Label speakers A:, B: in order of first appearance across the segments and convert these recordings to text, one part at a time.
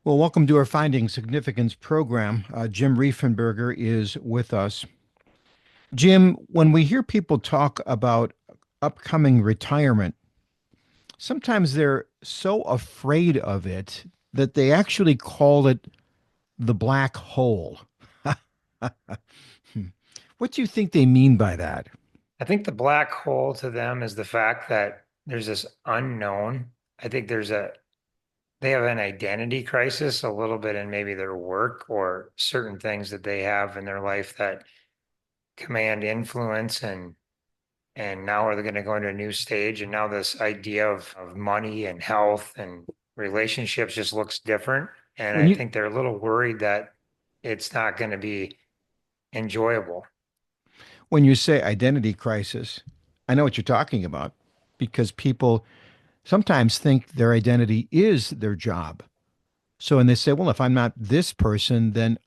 A: Well, welcome to our Finding Significance program. Jim Riefenberger is with us. Jim, when we hear people talk about upcoming retirement, sometimes they're so afraid of it that they actually call it the black hole. What do you think they mean by that?
B: I think the black hole to them is the fact that there's this unknown. I think they have an identity crisis a little bit in maybe their work or certain things that they have in their life that command influence and now are they going to go into a new stage and now this idea of money and health and relationships just looks different. And
A: When
B: I
A: you
B: think they're a little worried that it's not going to be enjoyable.
A: when you say identity crisis, I know what you're talking about because people sometimes think their identity is their job. So, and they say, well, if I'm not this person, then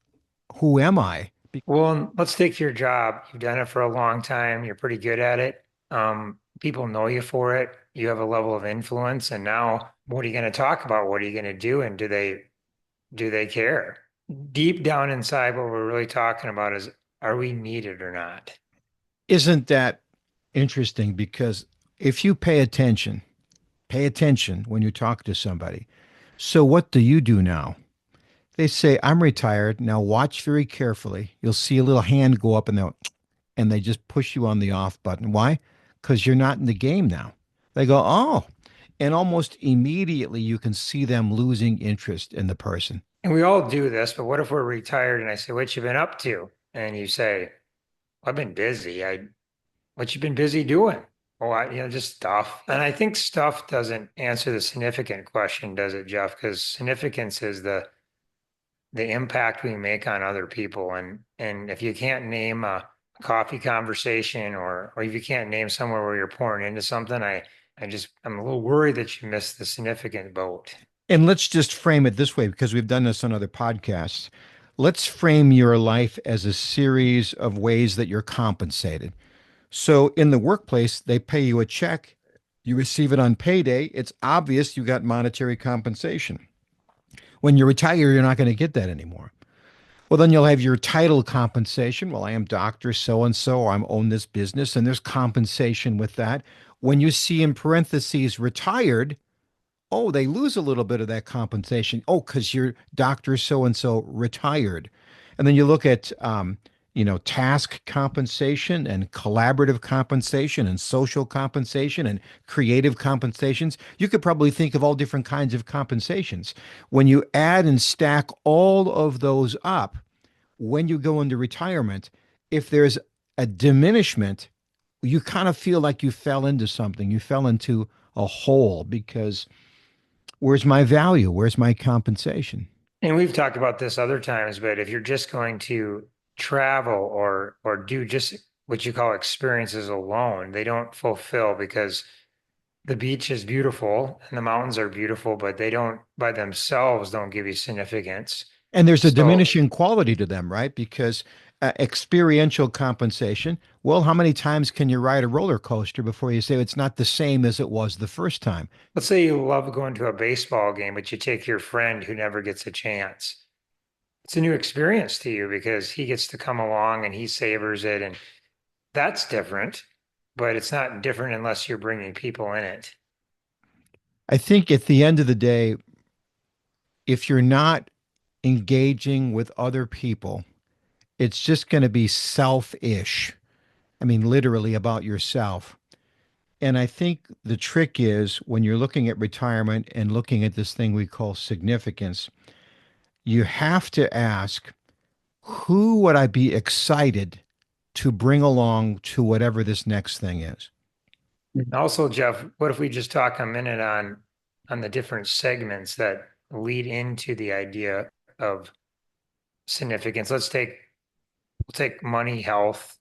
A: who am I?
B: Well, let's take your job. You've done it for a long time. You're pretty good at it. People know you for it. You have a level of influence. And now what are you going to talk about? What are you going to do? And do they care? Deep down inside, what we're really talking about is are we needed or not?
A: Isn't that interesting? Because if you pay attention when you talk to somebody. So, what do you do now? They say, I'm retired. Now, watch very carefully. You'll see a little hand go up and they just push you on the off button. Why? Because you're not in the game now. They go, oh. And almost immediately you can see them losing interest in the person.
B: And we all do this, but what if we're retired and I say, what you been up to? And you say, I've been busy. What you been busy doing? Oh, just stuff. And I think stuff doesn't answer the significant question, does it, Jeff? Because significance is the impact we make on other people. And if you can't name a coffee conversation or if you can't name somewhere where you're pouring into something, I'm a little worried that you missed the significant boat.
A: And let's just frame it this way because we've done this on other podcasts. Let's frame your life as a series of ways that you're compensated. So in the workplace, they pay you a check, you receive it on payday. It's obvious you got monetary compensation. When you retire, you're not going to get that anymore. Well, then you'll have your title compensation. Well, I am Dr. So and so, or I own this business, and there's compensation with that. When you see in parentheses retired, oh, they lose a little bit of that compensation. Oh, because you're Dr. So and so retired. And then you look at, task compensation and collaborative compensation and social compensation and creative compensations. You could probably think of all different kinds of compensations. When you add and stack all of those up, when you go into retirement, if there's a diminishment, you kind of feel like you fell into something. You fell into a hole because where's my value? Where's my compensation?
B: And we've talked about this other times, but if you're just going to travel or do just what you call experiences alone, they don't fulfill because the beach is beautiful and the mountains are beautiful, but they don't by themselves don't give you significance.
A: And there's a
B: So
A: diminishing quality to them, right? Because experiential compensation, well, how many times can you ride a roller coaster before you say it's not the same as it was the first time?
B: let's say you love going to a baseball game, but you take your friend who never gets a chance. It's a new experience to you because he gets to come along and he savors it, and that's different, but it's not different unless you're bringing people in it.
A: I think at the end of the day, if you're not engaging with other people, it's just going to be selfish. I mean, literally about yourself. And I think the trick is when you're looking at retirement and looking at this thing we call significance, you have to ask, who would I be excited to bring along to whatever this next thing is?
B: Also, Jeff, what if we just talk a minute on the different segments that lead into the idea of significance? We'll take money, health.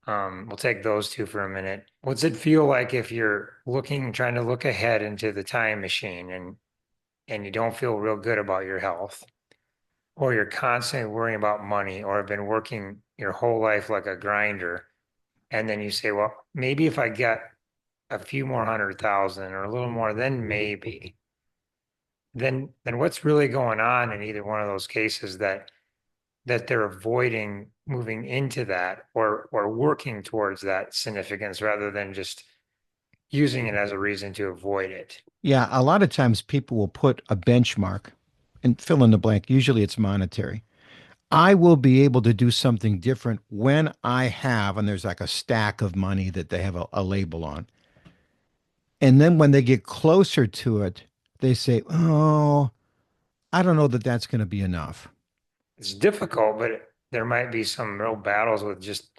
B: We'll take those two for a minute. What's it feel like if you're trying to look ahead into the time machine and you don't feel real good about your health, or you're constantly worrying about money, or have been working your whole life like a grinder, and then you say, well, maybe if I get a few more 100,000 or a little more, then maybe. then what's really going on in either one of those cases that they're avoiding moving into that or working towards that significance rather than just using it as a reason to avoid it.
A: Yeah, a lot of times people will put a benchmark and fill in the blank. Usually it's monetary. I will be able to do something different when I have, and there's like a stack of money that they have a label on. And then when they get closer to it, they say, oh, I don't know that that's going to be enough.
B: It's difficult, but there might be some real battles with just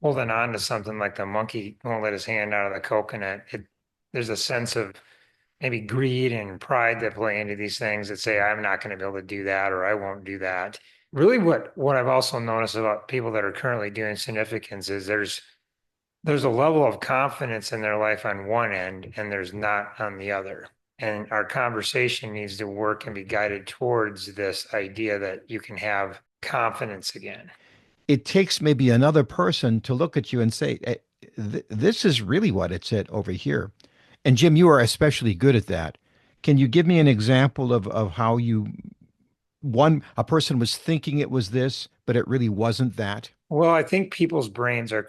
B: holding on to something like the monkey won't let his hand out of the coconut. There's a sense of maybe greed and pride that play into these things that say, I'm not going to be able to do that or I won't do that. Really, what I've also noticed about people that are currently doing significance is there's a level of confidence in their life on one end and there's not on the other. And our conversation needs to work and be guided towards this idea that you can have confidence again.
A: It takes maybe another person to look at you and say, this is really what it's at over here. And Jim, you are especially good at that. Can you give me an example of how a person was thinking it was this, but it really wasn't that?
B: Well, I think people's brains are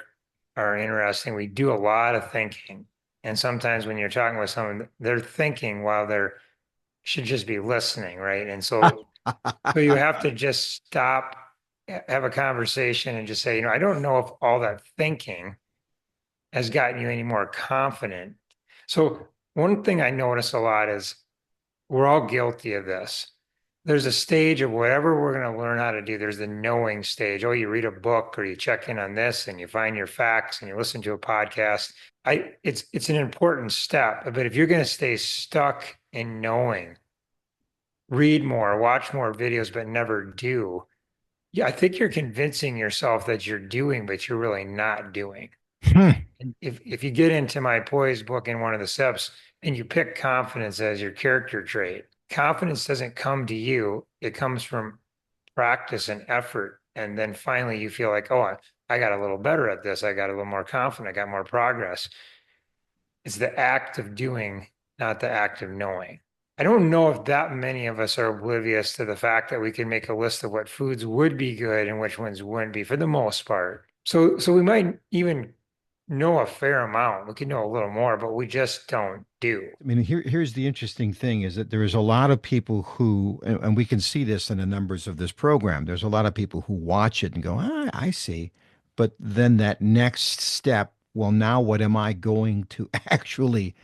B: interesting. We do a lot of thinking. And sometimes when you're talking with someone, they're thinking while they're should just be listening, right? And so you have to just stop, have a conversation and just say, I don't know if all that thinking has gotten you any more confident. So one thing I notice a lot is we're all guilty of this. There's a stage of whatever we're going to learn how to do. There's the knowing stage. Oh, you read a book or you check in on this and you find your facts and you listen to a podcast. It's an important step, but if you're going to stay stuck in knowing, read more, watch more videos, but never do. Yeah, I think you're convincing yourself that you're doing, but you're really not doing.
A: Hmm.
B: And if you get into my poise book in one of the steps and you pick confidence as your character trait, confidence doesn't come to you. It comes from practice and effort. And then finally you feel like, oh, I got a little better at this. I got a little more confident. I got more progress. It's the act of doing, not the act of knowing. I don't know if that many of us are oblivious to the fact that we can make a list of what foods would be good and which ones wouldn't be for the most part. So we might even know a fair amount. We could know a little more, but we just don't do.
A: I mean, here's the interesting thing is that there is a lot of people who, and we can see this in the numbers of this program, there's a lot of people who watch it and go, I see. But then that next step, well, now what am I going to actually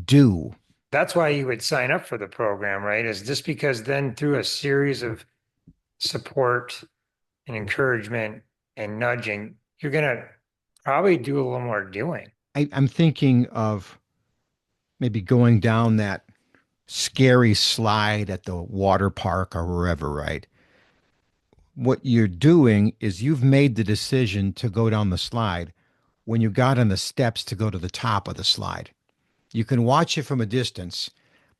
A: do?
B: That's why you would sign up for the program, right? Is just because then through a series of support and encouragement and nudging, you're going to probably do a little more doing.
A: I'm thinking of maybe going down that scary slide at the water park or wherever, right? What you're doing is you've made the decision to go down the slide when you got on the steps to go to the top of the slide. You can watch it from a distance,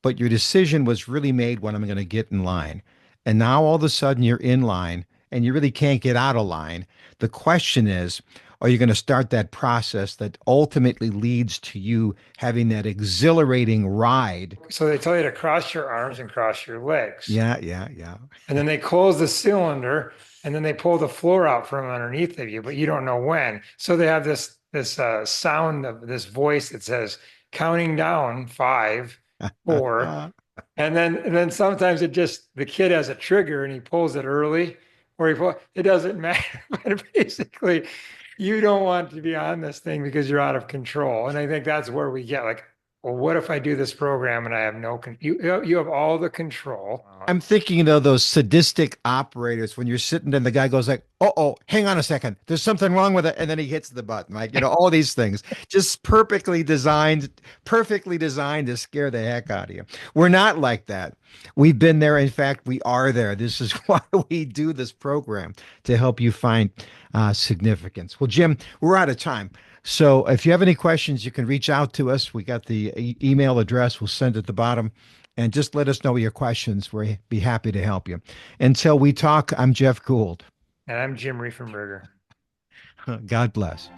A: but your decision was really made when I'm going to get in line. And now all of a sudden you're in line and you really can't get out of line. The question is, are you going to start that process that ultimately leads to you having that exhilarating ride?
B: So they tell you to cross your arms and cross your legs.
A: Yeah, yeah, yeah.
B: And then they close the cylinder and then they pull the floor out from underneath of you, but you don't know when. So they have this sound of this voice that says counting down 5, 4, and then sometimes the kid has a trigger and he pulls it early, or it doesn't matter. But basically, you don't want to be on this thing because you're out of control. And I think that's where we get like, well, what if I do this program and I have you have all the control.
A: I'm thinking of those sadistic operators when you're sitting there and the guy goes like, oh, hang on a second. There's something wrong with it. And then he hits the button, like, all these things just perfectly designed to scare the heck out of you. We're not like that. We've been there. In fact, we are there. This is why we do this program to help you find significance. Well, Jim, we're out of time. So if you have any questions, you can reach out to us. We got the email address. We'll send at the bottom. And just let us know your questions. We'll be happy to help you. Until we talk, I'm Jeff Gould.
B: And I'm Jim Riefenberger.
A: God bless.